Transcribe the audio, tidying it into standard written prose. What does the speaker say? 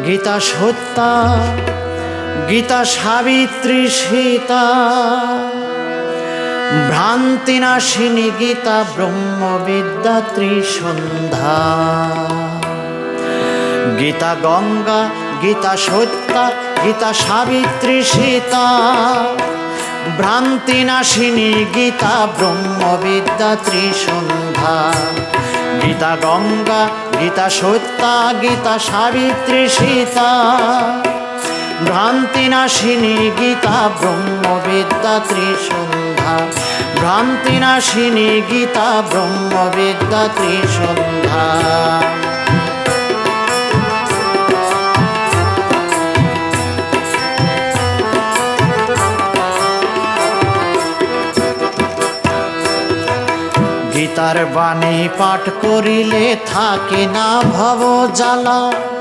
গীতা সত্যা, গীতা সাবিত্রী সীতা, ভ্রান্তিনাশিনী গীতা ব্রহ্মবিদ্যা ত্রিসন্ধ্যা। গীতা গঙ্গা, গীতা সত্যা, গীতা সাবিত্রী সীতা, ভ্রান্তিনাশিনী গীতা ব্রহ্মবিদ্যা ত্রিসন্ধ্যা। গীতা গঙ্গা, গীতা সত্যা, গীতা সাবিত্রী সীতা, ভ্রান্তিনাশিনী গীতা ব্রহ্মবিদ্যা ত্রিসন্ধ্যা। ভ্রান্তিনাশিনী গীতা ব্রহ্মবিদ্যা ত্রিসন্ধ্যা। গীতার বাণী পাঠ করিলে থাকে না ভব জ্বালা।